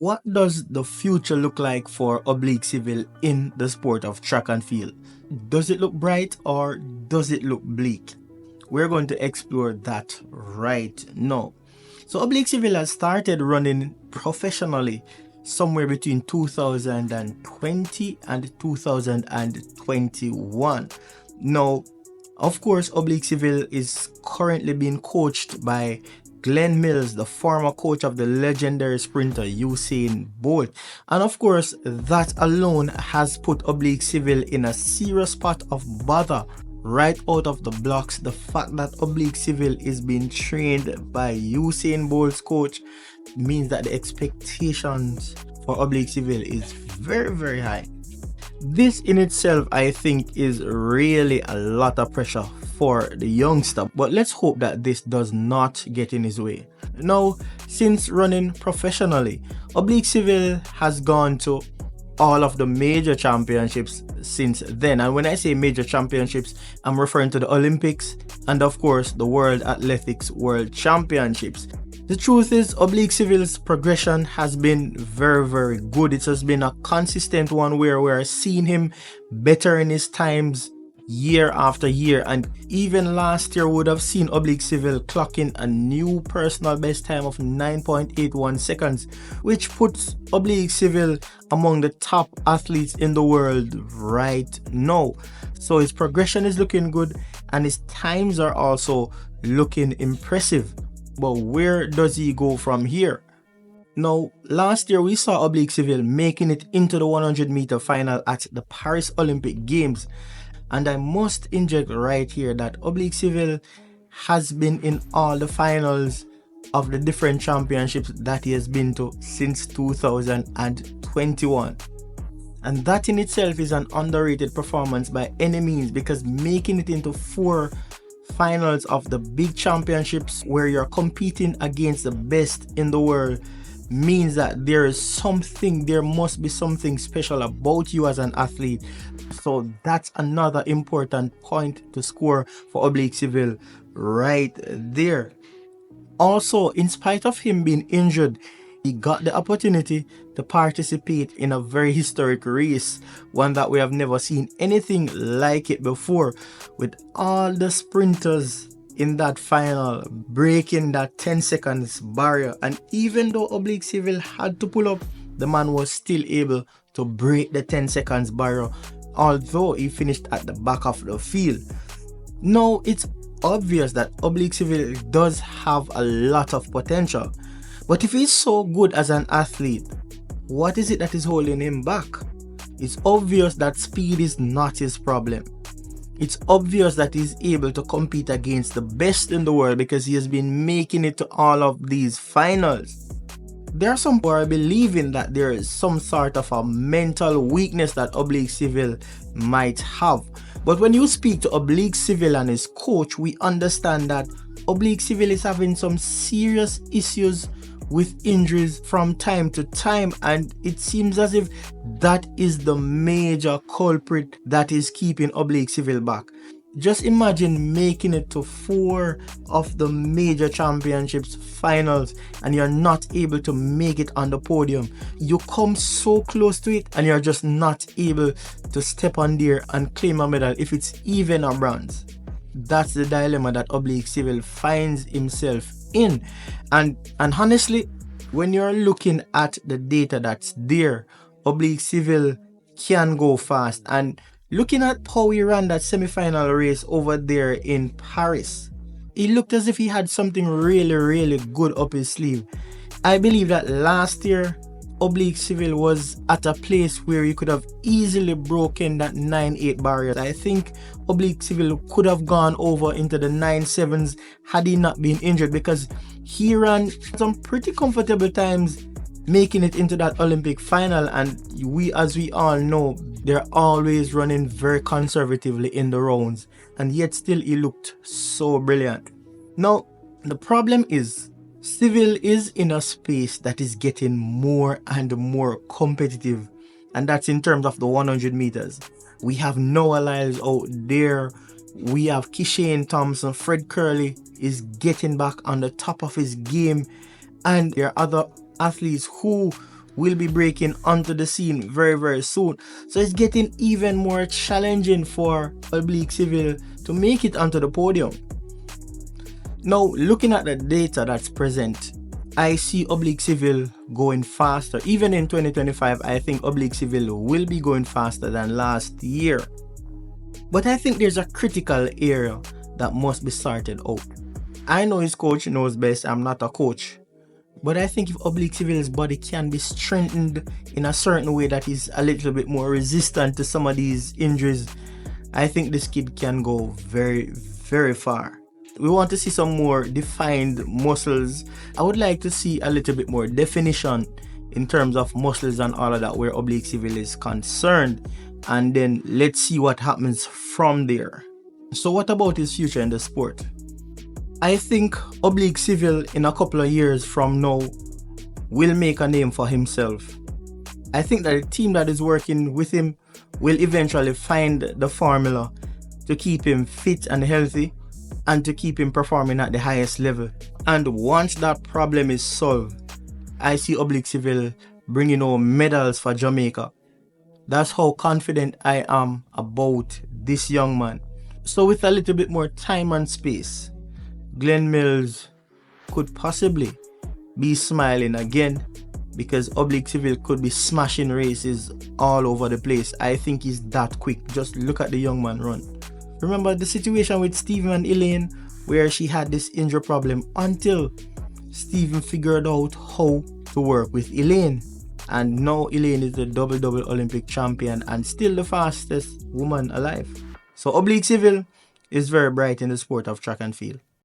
What does the future look like for Oblique Seville in the sport of track and field? Does it look bright or does it look bleak? We're going to explore that right now. So Oblique Seville has started running professionally somewhere between 2020 and 2021. Now, of course, Oblique Seville is currently being coached by Glenn Mills, the former coach of the legendary sprinter Usain Bolt. And of course, that alone has put Oblique Seville in a serious spot of bother right out of the blocks. The fact that Oblique Seville is being trained by Usain Bolt's coach means that the expectations for Oblique Seville is very, very high. This in itself, I think, is really a lot of pressure for the youngster, but let's hope that this does not get in his way. Now, since running professionally, Oblique Seville has gone to all of the major championships since then, and when I say major championships, I'm referring to the Olympics and of course the World Athletics World Championships. The truth is, Oblique Seville's progression has been very, very good. It has been a consistent one where we're seeing him better in his times year after year, and even last year would have seen Oblique Seville clocking a new personal best time of 9.81 seconds, which puts Oblique Seville among the top athletes in the world right now. So his progression is looking good and his times are also looking impressive. But where does he go from here? Now, last year we saw Oblique Seville making it into the 100-meter final at the Paris Olympic Games. And I must inject right here that Oblique Seville has been in all the finals of the different championships that he has been to since 2021. And that in itself is an underrated performance by any means, because making it into 4 finals of the big championships where you're competing against the best in the world means that there must be something special about you as an athlete. So that's another important point to score for Oblique Seville right there. Also, in spite of him being injured, he got the opportunity to participate in a very historic race, one that we have never seen anything like it before, with all the sprinters in that final breaking that 10 seconds barrier. And even though Oblique Seville had to pull up, the man was still able to break the 10 seconds barrier, although he finished at the back of the field. Now, it's obvious that Oblique Seville does have a lot of potential. But if he's so good as an athlete, what is it that is holding him back? It's obvious that speed is not his problem. It's obvious that he's able to compete against the best in the world because he has been making it to all of these finals. There are some who are believing that there is some sort of a mental weakness that Oblique Seville might have. But when you speak to Oblique Seville and his coach, we understand that Oblique Seville is having some serious issues with injuries from time to time, and it seems as if that is the major culprit that is keeping Oblique Seville back. Just imagine making it to 4 of the major championships finals and you're not able to make it on the podium. You come so close to it and you're just not able to step on there and claim a medal, if it's even a bronze. That's the dilemma that Oblique Seville finds himself in. And honestly, when you're looking at the data that's there, Oblique Seville can go fast. And looking at how he ran that semi-final race over there in Paris, he looked as if he had something really, really good up his sleeve. I believe that last year, Oblique Seville was at a place where he could have easily broken that 9.8 barrier. I think Oblique Seville could have gone over into the 9.7s had he not been injured, because he ran some pretty comfortable times making it into that Olympic final, and as we all know, they're always running very conservatively in the rounds, and yet still he looked so brilliant. Now, the problem is Seville is in a space that is getting more and more competitive, and that's in terms of the 100 meters. We have Noah Lyles out there, we have Kishane Thompson, Fred Curley is getting back on the top of his game, and there are other athletes who will be breaking onto the scene very, very soon. So it's getting even more challenging for Oblique Seville to make it onto the podium. Now, looking at the data that's present, I see Oblique Seville going faster. Even in 2025, I think Oblique Seville will be going faster than last year. But I think there's a critical area that must be sorted out. I know his coach knows best, I'm not a coach. But I think if Oblique Seville's body can be strengthened in a certain way that is a little bit more resistant to some of these injuries, I think this kid can go very, very far. We want to see some more defined muscles. I would like to see a little bit more definition in terms of muscles and all of that where Oblique Seville is concerned. And then let's see what happens from there. So what about his future in the sport? I think Oblique Seville in a couple of years from now will make a name for himself. I think that the team that is working with him will eventually find the formula to keep him fit and healthy and to keep him performing at the highest level. And once that problem is solved, I see Oblique Seville bringing home medals for Jamaica. That's how confident I am about this young man. So with a little bit more time and space, Glenn Mills could possibly be smiling again because Oblique Seville could be smashing races all over the place. I think he's that quick. Just look at the young man run. Remember the situation with Stephen and Elaine where she had this injury problem until Stephen figured out how to work with Elaine. And now Elaine is the double Olympic champion and still the fastest woman alive. So Oblique Seville is very bright in the sport of track and field.